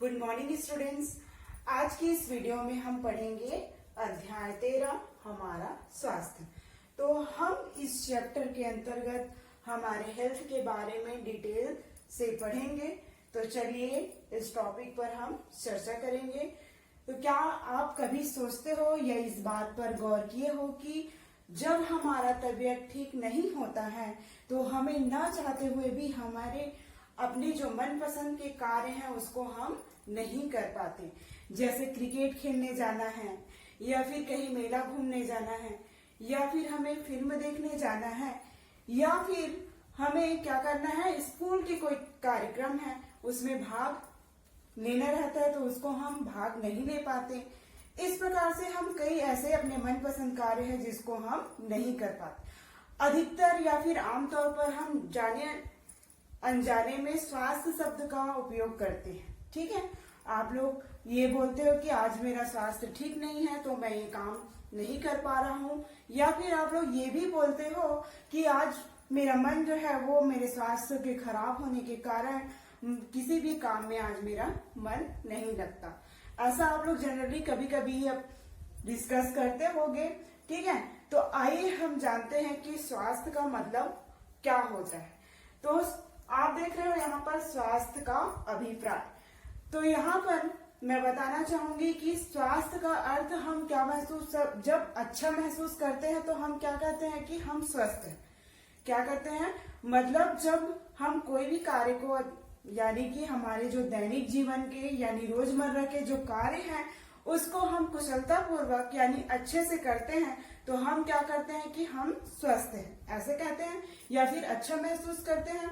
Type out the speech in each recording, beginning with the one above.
Good morning students. आज की इस वीडियो में हम पढ़ेंगे अध्याय 13 हमारा स्वास्थ्य। तो हम इस चैप्टर के अंतर्गत हमारे हेल्थ के बारे में डिटेल से पढ़ेंगे। तो चलिए इस टॉपिक पर हम चर्चा करेंगे। तो क्या आप कभी सोचते हो या इस बात पर गौर किए हो कि जब हमारा तबीयत ठीक नहीं होता है तो हमें ना चाहते हुए भी हमारे अपने जो मनपसंद के कार्य हैं उसको हम नहीं कर पाते। जैसे क्रिकेट खेलने जाना है या फिर कहीं मेला घूमने जाना है या फिर हमें फिल्म देखने जाना है या फिर हमें क्या करना है, स्कूल की कोई कार्यक्रम है उसमें भाग लेना रहता है तो उसको हम भाग नहीं ले पाते। इस प्रकार से हम कई ऐसे अपने मनपसंद कार्य हैं जिसको हम नहीं कर पाते। अधिकतर या फिर आमतौर पर हम जाने अनजाने में स्वास्थ्य शब्द का उपयोग करते हैं। ठीक है, आप लोग ये बोलते हो कि आज मेरा स्वास्थ्य ठीक नहीं है तो मैं ये काम नहीं कर पा रहा हूँ, या फिर आप लोग ये भी बोलते हो कि आज मेरा मन जो है वो मेरे स्वास्थ्य के खराब होने के कारण किसी भी काम में आज मेरा मन नहीं लगता। ऐसा आप लोग जनरली कभी कभी अब डिस्कस करते होंगे। ठीक है, तो आइए हम जानते हैं कि स्वास्थ्य का मतलब क्या होता है। तो आप देख रहे हो यहाँ पर स्वास्थ्य का अभिप्राय। तो यहाँ पर मैं बताना चाहूंगी कि स्वास्थ्य का अर्थ हम क्या महसूस, जब अच्छा महसूस करते हैं तो हम क्या कहते हैं कि हम स्वस्थ हैं। क्या करते हैं मतलब जब हम कोई भी कार्य को, यानी कि हमारे जो दैनिक जीवन के यानी रोजमर्रा के जो कार्य हैं उसको हम कुशलता पूर्वक यानी अच्छे से करते हैं तो हम क्या करते हैं कि हम स्वस्थ हैं, ऐसे कहते हैं, या फिर अच्छा महसूस करते हैं।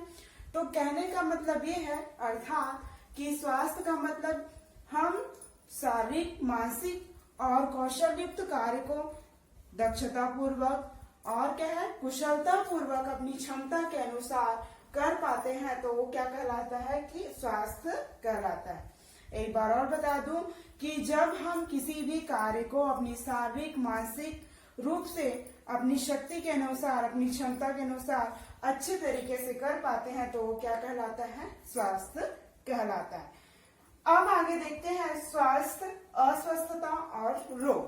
तो कहने का मतलब ये है अर्थात कि स्वास्थ्य का मतलब हम शारीरिक, मानसिक और कौशल युक्त कार्य को दक्षता पूर्वक और क्या है, कुशलता पूर्वक अपनी क्षमता के अनुसार कर पाते हैं तो वो क्या कहलाता है कि स्वास्थ्य कहलाता है। एक बार और बता दूं कि जब हम किसी भी कार्य को अपनी शारीरिक, मानसिक रूप से अपनी शक्ति के अनुसार, अपनी क्षमता के अनुसार अच्छे तरीके से कर पाते हैं तो वो क्या कहलाता है, स्वास्थ्य कहलाता है। अब आगे देखते हैं स्वास्थ्य, अस्वस्थता और रोग।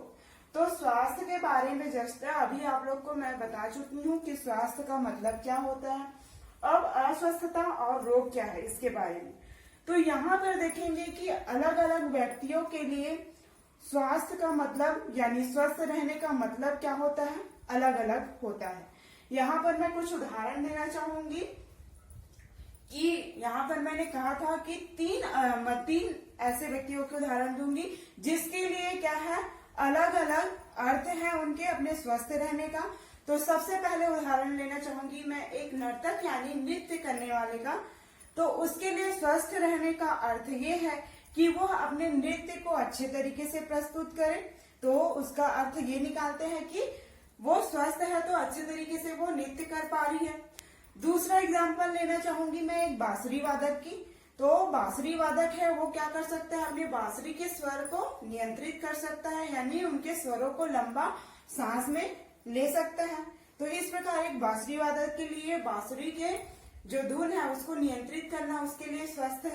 तो स्वास्थ्य के बारे में जस्ट अभी आप लोग को मैं बता चुकी हूँ कि स्वास्थ्य का मतलब क्या होता है। अब अस्वस्थता और रोग क्या है इसके बारे में तो यहाँ पर देखेंगे कि अलग अलग व्यक्तियों के लिए स्वास्थ्य का मतलब यानी स्वस्थ रहने का मतलब क्या होता है, अलग अलग होता है। यहाँ पर मैं कुछ उदाहरण देना चाहूंगी कि यहाँ पर मैंने कहा था कि तीन ऐसे व्यक्तियों के उदाहरण दूंगी जिसके लिए क्या है, अलग अलग अर्थ है उनके अपने स्वस्थ रहने का। तो सबसे पहले उदाहरण लेना चाहूंगी मैं एक नर्तक यानी नृत्य करने वाले का। तो उसके लिए स्वस्थ रहने का अर्थ ये है कि वो अपने नृत्य को अच्छे तरीके से प्रस्तुत करे। तो उसका अर्थ ये निकालते हैं कि वो स्वस्थ है तो अच्छे तरीके से वो नृत्य कर पा रही है। दूसरा एग्जाम्पल लेना चाहूंगी मैं एक बांसुरी वादक की। तो बांसुरी वादक है वो क्या कर सकता है, अपने बांसुरी के स्वर को नियंत्रित कर सकता है, यानी उनके स्वरों को लंबा सांस में ले सकता है। तो इस प्रकार एक बांसुरी वादक के लिए बांसुरी के जो धुन है उसको नियंत्रित करना उसके लिए स्वस्थ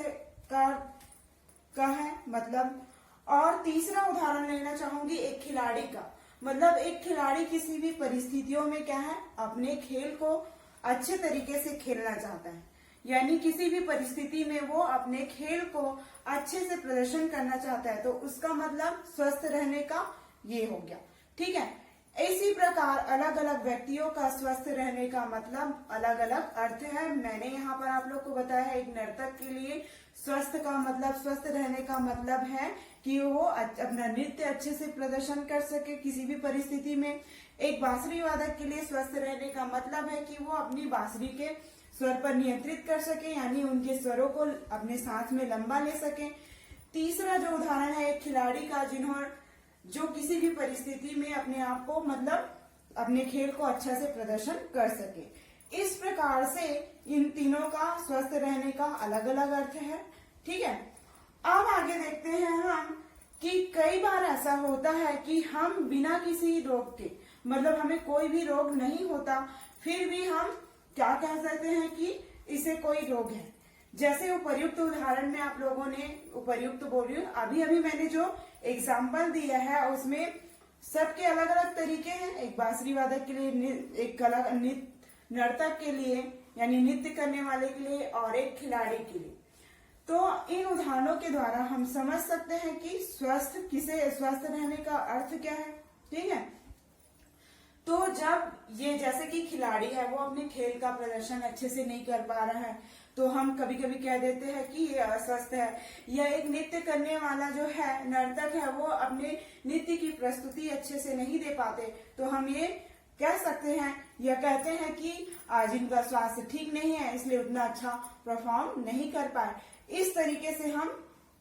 का है मतलब। और तीसरा उदाहरण लेना चाहूंगी एक खिलाड़ी का। मतलब एक खिलाड़ी किसी भी परिस्थितियों में क्या है, अपने खेल को अच्छे तरीके से खेलना चाहता है, यानी किसी भी परिस्थिति में वो अपने खेल को अच्छे से प्रदर्शन करना चाहता है तो उसका मतलब स्वस्थ रहने का ये हो गया। ठीक है, इसी प्रकार अलग अलग व्यक्तियों का स्वस्थ रहने का मतलब अलग अलग अर्थ है। मैंने यहाँ पर आप लोग को बताया है एक नर्तक के लिए स्वस्थ का मतलब, स्वस्थ रहने का मतलब है कि वो अपना नृत्य अच्छे से प्रदर्शन कर सके किसी भी परिस्थिति में। एक बांसुरी वादक के लिए स्वस्थ रहने का मतलब है कि वो अपनी बांसुरी के स्वर पर नियंत्रित कर सके, यानी उनके स्वरों को अपने सांस में लंबा ले सके। तीसरा जो उदाहरण है एक खिलाड़ी का जो किसी भी परिस्थिति में अपने आप को मतलब अपने खेल को अच्छा से प्रदर्शन कर सके। इस प्रकार से इन तीनों का स्वस्थ रहने का अलग अलग अर्थ है। ठीक है, अब आगे देखते हैं हम कि कई बार ऐसा होता है कि हम बिना किसी रोग के, मतलब हमें कोई भी रोग नहीं होता, फिर भी हम क्या कह सकते हैं कि इसे कोई रोग है। जैसे उपर्युक्त उदाहरण में आप लोगों ने, उपर्युक्त बोल रही हूँ, अभी अभी मैंने जो एग्जाम्पल दिया है उसमें सबके अलग अलग तरीके हैं। एक बांसुरी वादक के लिए, एक कला नर्तक के लिए यानी नृत्य करने वाले के लिए, और एक खिलाड़ी के लिए। तो इन उदाहरणों के द्वारा हम समझ सकते हैं कि स्वस्थ रहने का अर्थ क्या है। ठीक है, तो जब ये जैसे कि खिलाड़ी है वो अपने खेल का प्रदर्शन अच्छे से नहीं कर पा रहा है तो हम कभी कभी कह देते हैं कि ये अस्वस्थ है। या एक नृत्य करने वाला जो है, नर्तक है, वो अपने नृत्य की प्रस्तुति अच्छे से नहीं दे पाते तो हम ये कह सकते हैं या कहते हैं कि आज इनका स्वास्थ्य ठीक नहीं है, इसलिए उतना अच्छा परफॉर्म नहीं कर पाए। इस तरीके से हम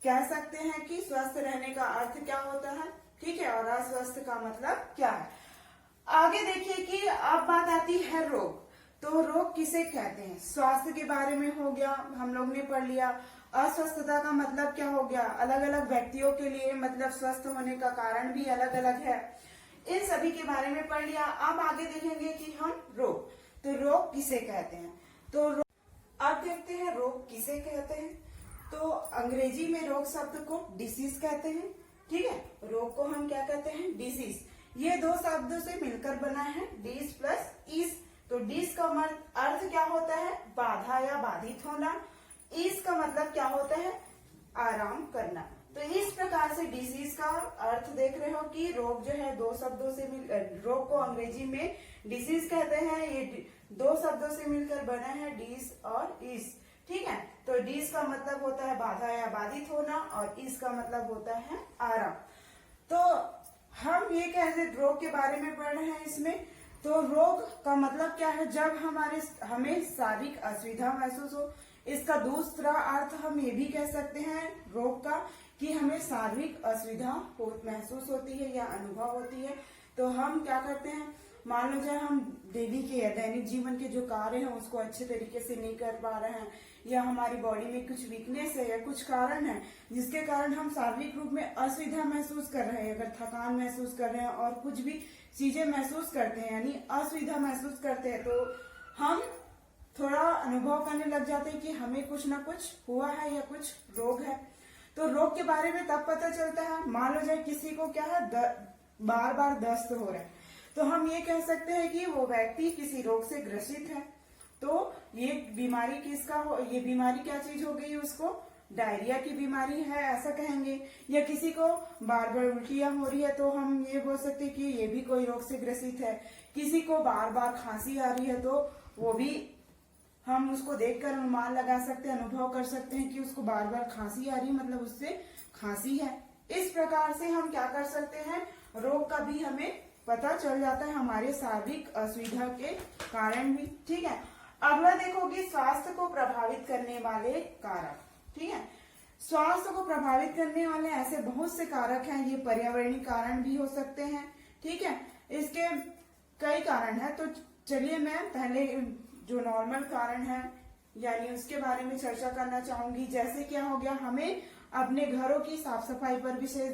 कह सकते हैं कि स्वस्थ रहने का अर्थ क्या होता है। ठीक है, और अस्वस्थ का मतलब क्या है। आगे देखिए कि अब बात आती है रोग। तो रोग किसे कहते हैं। स्वास्थ्य के बारे में हो गया, हम लोग ने पढ़ लिया। अस्वस्थता का मतलब क्या हो गया, अलग अलग व्यक्तियों के लिए मतलब स्वस्थ होने का कारण भी अलग अलग है। इन सभी के बारे में पढ़ लिया। अब आगे देखेंगे कि हम रोग, तो रोग किसे कहते हैं। तो अब देखते हैं रोग किसे कहते हैं। तो अंग्रेजी में रोग शब्द को डिसीज कहते हैं। ठीक है, रोग को हम क्या कहते हैं, डिसीज। ये दो शब्दों से मिलकर बना है, डिस प्लस इस। तो डिस का अर्थ क्या होता है, बाधा या बाधित होना। इस का मतलब क्या होता है, आराम करना। तो इस प्रकार से डिसीज का अर्थ देख रहे हो कि रोग जो है दो शब्दों से रोग को अंग्रेजी में डिसीज कहते हैं। ये दो शब्दों से मिलकर बना है, डिस और इस। ठीक है, तो डिस का मतलब होता है बाधा या बाधित होना और इस का मतलब होता है आराम। तो हम ये कैसे रोग के बारे में पढ़ रहे हैं इसमें। तो रोग का मतलब क्या है, जब हमें शारीरिक असुविधा महसूस हो। इसका दूसरा अर्थ हम ये भी कह सकते हैं रोग का कि हमें शारीरिक असुविधा महसूस होती है या अनुभव होती है। तो हम क्या करते हैं, मान लो जाए हम डेली के या दैनिक जीवन के जो कार्य हैं उसको अच्छे तरीके से नहीं कर पा रहे हैं, या हमारी बॉडी में कुछ वीकनेस है या कुछ कारण है जिसके कारण हम शारीरिक रूप में असुविधा महसूस कर रहे हैं, अगर थकान महसूस कर रहे हैं और कुछ भी चीजें महसूस करते हैं यानी असुविधा महसूस करते हैं, तो हम थोड़ा अनुभव करने लग जाते हैं कि हमें कुछ ना कुछ हुआ है या कुछ रोग है। तो रोग के बारे में तब पता चलता है, मान लो जाए किसी को क्या है, बार बार दस्त हो रहा है, तो हम ये कह सकते हैं कि वो व्यक्ति किसी रोग से ग्रसित है। तो ये बीमारी ये बीमारी क्या चीज हो गई, उसको डायरिया की बीमारी है ऐसा कहेंगे। या किसी को बार बार उल्टियां हो रही है तो हम ये बोल सकते हैं कि ये भी कोई रोग से ग्रसित है। किसी को बार बार खांसी आ रही है तो वो भी हम उसको देखकर अनुमान लगा सकते हैं, अनुभव कर सकते हैं कि उसको बार बार खांसी आ रही है, मतलब उससे खांसी है। इस प्रकार से हम क्या कर सकते हैं, रोग का भी हमें पता चल जाता है हमारे शारीरिक असुविधा के कारण भी। ठीक है, अगला देखोगे स्वास्थ्य को प्रभावित करने वाले कारक। ठीक है, स्वास्थ्य को प्रभावित करने वाले ऐसे बहुत से कारक हैं, ये पर्यावरणीय कारण भी हो सकते हैं। ठीक है, इसके कई कारण हैं। तो चलिए मैं पहले जो नॉर्मल कारण है यानी उसके बारे में चर्चा करना चाहूंगी। जैसे क्या हो गया, हमें अपने घरों की साफ सफाई पर विशेष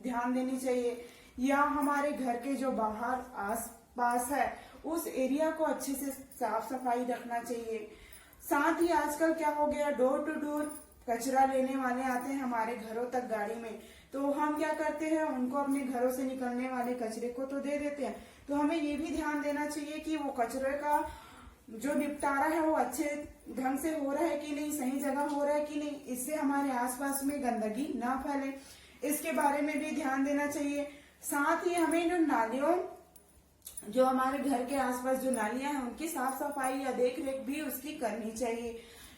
ध्यान देनी चाहिए, या हमारे घर के जो बाहर आस पास है उस एरिया को अच्छे से साफ सफाई रखना चाहिए। साथ ही आजकल क्या हो गया, डोर टू डोर कचरा लेने वाले आते हैं हमारे घरों तक गाड़ी में, तो हम क्या करते हैं, उनको अपने घरों से निकलने वाले कचरे को तो दे देते हैं। तो हमें ये भी ध्यान देना चाहिए कि वो कचरे का जो निपटारा है वो अच्छे ढंग से हो रहा है कि नहीं, सही जगह हो रहा है कि नहीं, इससे हमारे आसपास में गंदगी ना फैले, इसके बारे में भी ध्यान देना चाहिए। साथ ही हमें जो नालियों, जो हमारे घर के आसपास जो नालियां हैं उनकी साफ सफाई या देख रेख भी उसकी करनी चाहिए।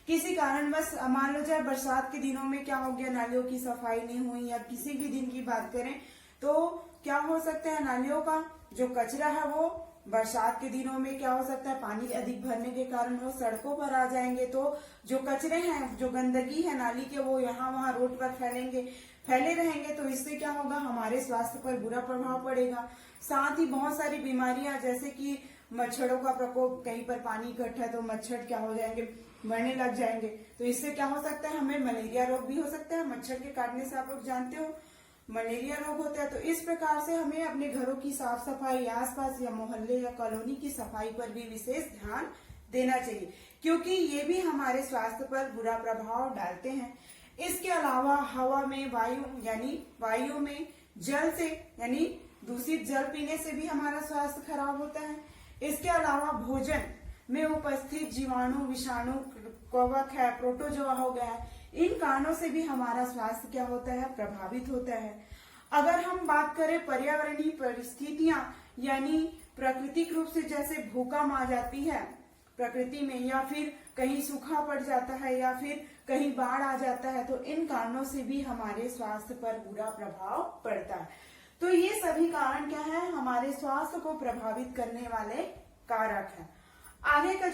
किसी कारण बस मान लो जाए बरसात के दिनों में क्या हो गया, नालियों की सफाई नहीं हुई, या किसी भी दिन की बात करें तो क्या हो सकता है, नालियों का जो कचरा है वो बरसात के दिनों में क्या हो सकता है, पानी अधिक भरने के कारण वो सड़कों पर आ जाएंगे। तो जो कचरे हैं, जो गंदगी है नाली के, वो यहाँ वहाँ रोड पर फैले रहेंगे। तो इससे क्या होगा, हमारे स्वास्थ्य पर बुरा प्रभाव पड़ेगा। साथ ही बहुत सारी बीमारियां जैसे कि मच्छरों का प्रकोप, कहीं पर पानी इकट्ठा है तो मच्छर क्या हो जाएंगे, मरने लग जाएंगे। तो इससे क्या हो सकता है, हमें मलेरिया रोग भी हो सकता है। मच्छर के काटने से आप लोग जानते हो मलेरिया रोग होता है। तो इस प्रकार से हमें अपने घरों की साफ सफाई, आसपास या मोहल्ले या कॉलोनी की सफाई पर भी विशेष ध्यान देना चाहिए। क्योंकि ये भी हमारे स्वास्थ्य पर बुरा प्रभाव डालते हैं। इसके अलावा हवा में वायु में जल से यानी दूषित जल पीने से भी हमारा स्वास्थ्य खराब होता है। इसके अलावा भोजन में उपस्थित जीवाणु, विषाणु, कवक है, प्रोटोजोआ हो गया है, इन कारणों से भी हमारा स्वास्थ्य क्या होता है, प्रभावित होता है। अगर हम बात करें पर्यावरणीय परिस्थितियां यानी प्राकृतिक रूप से जैसे भूकंप आ जाती है प्रकृति में, या फिर कहीं सूखा पड़ जाता है, या फिर कहीं बाढ़ आ जाता है, तो इन कारणों से भी हमारे स्वास्थ्य पर बुरा प्रभाव पड़ता है। तो ये सभी कारण क्या है, हमारे स्वास्थ्य को प्रभावित करने वाले कारक है। आगे का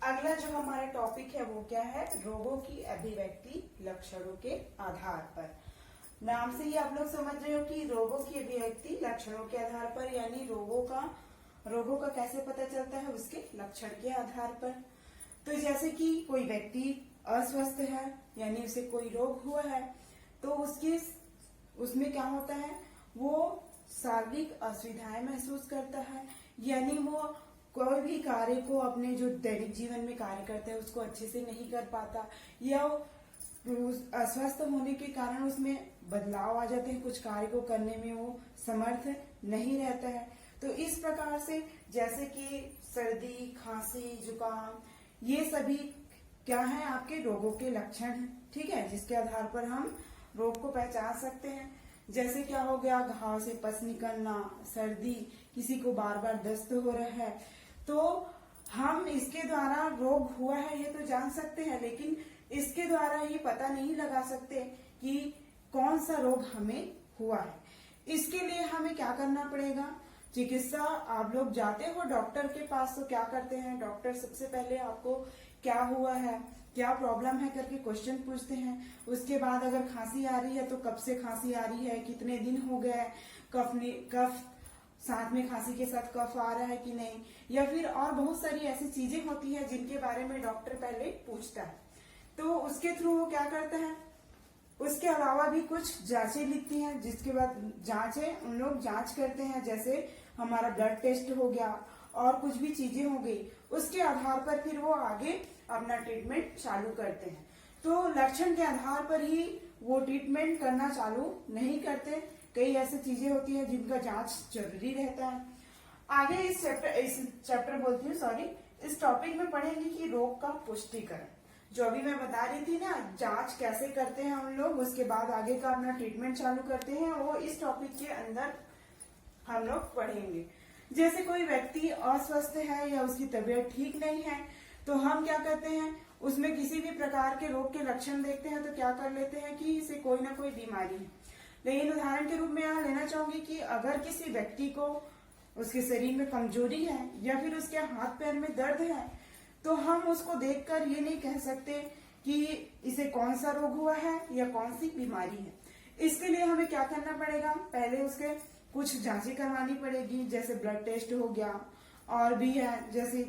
अगला जो हमारा टॉपिक है वो क्या है, रोगों की अभिव्यक्ति लक्षणों के आधार पर। नाम से ही आप लोग समझ रहे हो कि रोगों की अभिव्यक्ति लक्षणों के आधार पर, यानी रोगों का कैसे पता चलता है, उसके लक्षण के आधार पर। तो जैसे कि कोई व्यक्ति अस्वस्थ है यानी उसे कोई रोग हुआ है, तो उसमें क्या होता है, वो शारीरिक असुविधाएं महसूस करता है, यानी वो कोई भी कार्य को अपने जो दैनिक जीवन में कार्य करता है उसको अच्छे से नहीं कर पाता, या अस्वस्थ होने के कारण उसमें बदलाव आ जाते हैं, कुछ कार्य को करने में वो समर्थ नहीं रहता है। तो इस प्रकार से जैसे कि सर्दी, खांसी, जुकाम, ये सभी क्या है, आपके रोगों के लक्षण हैं। ठीक है, जिसके आधार पर हम रोग को पहचान सकते हैं। जैसे क्या हो गया, घाव से पस निकलना, सर्दी, किसी को बार बार दस्त हो रहा है, तो हम इसके द्वारा रोग हुआ है ये तो जान सकते हैं, लेकिन इसके द्वारा ये पता नहीं लगा सकते कि कौन सा रोग हमें हुआ है। इसके लिए हमें क्या करना पड़ेगा, चिकित्सा आप लोग जाते हो डॉक्टर के पास, तो क्या करते हैं, डॉक्टर सबसे पहले आपको क्या हुआ है, क्या प्रॉब्लम है करके क्वेश्चन पूछते हैं। उसके बाद अगर खांसी आ रही है तो कब से खांसी आ रही है, कितने दिन हो गए, कफ साथ में खांसी के साथ कफ आ रहा है कि नहीं, या फिर और बहुत सारी ऐसी चीजें होती है जिनके बारे में डॉक्टर पहले पूछता है। तो उसके थ्रू वो क्या करता है, उसके अलावा भी कुछ जांचें लिखती हैं, जिसके बाद उन लोग जांच करते हैं, जैसे हमारा ब्लड टेस्ट हो गया और कुछ भी चीजें हो गई, उसके आधार पर फिर वो आगे अपना ट्रीटमेंट चालू करते हैं। तो लक्षण के आधार पर ही वो ट्रीटमेंट करना चालू नहीं करते, कई ऐसी चीजें होती है जिनका जांच जरूरी रहता है। आगे इस टॉपिक में पढ़ेंगे कि रोग का पुष्टिकरण, जो अभी मैं बता रही थी ना, जांच कैसे करते हैं हम लोग, उसके बाद आगे का अपना ट्रीटमेंट चालू करते हैं, वो इस टॉपिक के अंदर हम लोग पढ़ेंगे। जैसे कोई व्यक्ति अस्वस्थ है या उसकी तबीयत ठीक नहीं है, तो हम क्या करते हैं, उसमें किसी भी प्रकार के रोग के लक्षण देखते हैं तो क्या कर लेते हैं कि इसे कोई ना कोई बीमारी है। लेकिन उदाहरण के रूप में यहाँ लेना चाहूंगी कि अगर किसी व्यक्ति को उसके शरीर में कमजोरी है या फिर उसके हाथ पैर में दर्द है, तो हम उसको देखकर ये नहीं कह सकते कि इसे कौन सा रोग हुआ है या कौन सी बीमारी है। इसके लिए हमें क्या करना पड़ेगा, पहले उसके कुछ जांचें करवानी पड़ेगी, जैसे ब्लड टेस्ट हो गया, और भी है जैसे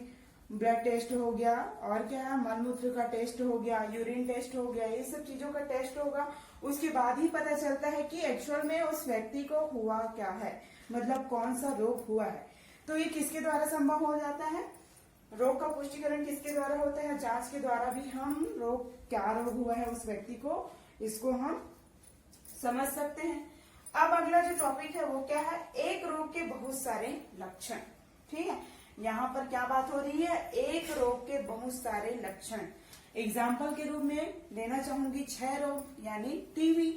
ब्लड टेस्ट हो गया, और क्या है, मलमूत्र का टेस्ट हो गया, यूरिन टेस्ट हो गया, ये सब चीजों का टेस्ट होगा। उसके बाद ही पता चलता है कि एक्चुअल में उस व्यक्ति को हुआ क्या है, मतलब कौन सा रोग हुआ है। तो ये किसके द्वारा संभव हो जाता है, रोग का पुष्टिकरण किसके द्वारा होता है, जांच के द्वारा भी हम क्या रोग हुआ है उस व्यक्ति को, इसको हम समझ सकते हैं। अब अगला जो टॉपिक है वो क्या है, एक रोग के बहुत सारे लक्षण। ठीक है, यहाँ पर क्या बात हो रही है, एक रोग के बहुत सारे लक्षण। एग्जाम्पल के रूप में लेना चाहूंगी 6 रोग, यानी टीबी।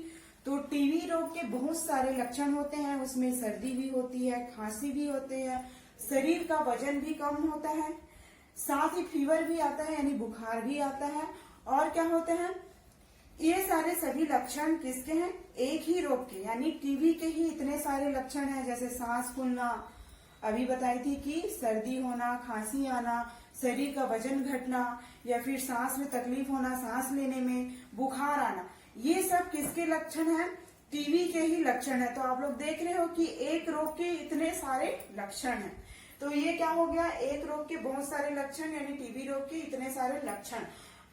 तो टीबी रोग के बहुत सारे लक्षण होते हैं, उसमें सर्दी भी होती है, खांसी भी होते हैं, शरीर का वजन भी कम होता है, साथ ही फीवर भी आता है यानी बुखार भी आता है। और क्या होते हैं, ये सारे सभी लक्षण किसके हैं, एक ही रोग के, यानी टीबी के ही इतने सारे लक्षण हैं, जैसे सांस फूलना, अभी बताई थी कि सर्दी होना, खांसी आना, शरीर का वजन घटना, या फिर सांस में तकलीफ होना, सांस लेने में, बुखार आना, ये सब किसके लक्षण हैं, टीबी के ही लक्षण है। तो आप लोग देख रहे हो कि एक रोग के इतने सारे लक्षण हैं। तो ये क्या हो गया, एक रोग के बहुत सारे लक्षण, यानी टीबी रोग के इतने सारे लक्षण।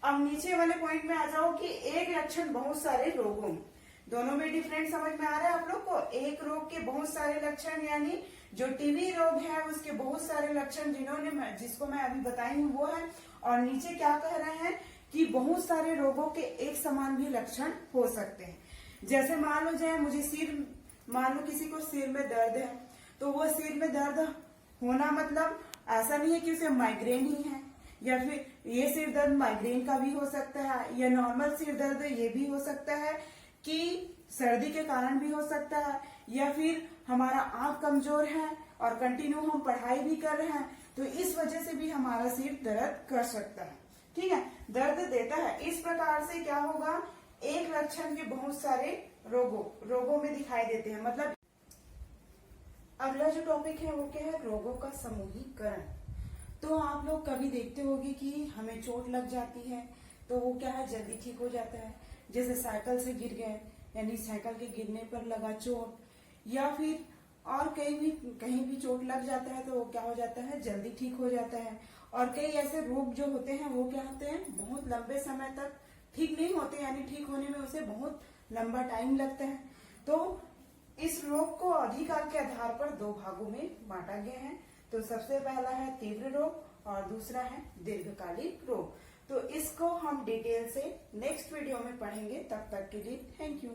अब नीचे वाले पॉइंट में आ जाओ कि एक लक्षण बहुत सारे रोगों में, दोनों में डिफरेंट समझ में आ रहा है आप लोग को। एक रोग के बहुत सारे लक्षण, यानी जो टीबी रोग है उसके बहुत सारे लक्षण जिसको मैं अभी बताई हूँ वो है, और नीचे क्या कह रहे हैं कि बहुत सारे रोगों के एक समान भी लक्षण हो सकते हैं। जैसे मान लो मान लो किसी को सिर में दर्द है, तो वो सिर में दर्द होना मतलब ऐसा नहीं है कि उसे माइग्रेन ही है, या फिर ये सिर दर्द माइग्रेन का भी हो सकता है, या नॉर्मल सिर दर्द ये भी हो सकता है कि सर्दी के कारण भी हो सकता है, या फिर हमारा आंख कमजोर है और कंटिन्यू हम पढ़ाई भी कर रहे हैं तो इस वजह से भी हमारा सिर दर्द कर सकता है। ठीक है, दर्द देता है। इस प्रकार से क्या होगा, एक लक्षण के बहुत सारे रोगों में दिखाई देते हैं। मतलब अगला जो टॉपिक है वो क्या है, रोगों का समूहीकरण। तो आप लोग कभी देखते होंगे कि हमें चोट लग जाती है तो वो क्या है, जल्दी ठीक हो जाता है। जैसे साइकिल से गिर गए, यानी साइकिल के गिरने पर लगा चोट, या फिर और कहीं भी चोट लग जाता है तो वो क्या हो जाता है, जल्दी ठीक हो जाता है। और कई ऐसे रोग जो होते हैं वो क्या होते हैं, बहुत लंबे समय तक ठीक नहीं होते, यानी ठीक होने में उसे बहुत लंबा टाइम लगता है। तो इस रोग को अधिकार के आधार पर दो भागों में बांटा गया है। तो सबसे पहला है तीव्र रोग और दूसरा है दीर्घकालिक रोग। तो इसको हम डिटेल से नेक्स्ट वीडियो में पढ़ेंगे। तब तक के लिए थैंक यू।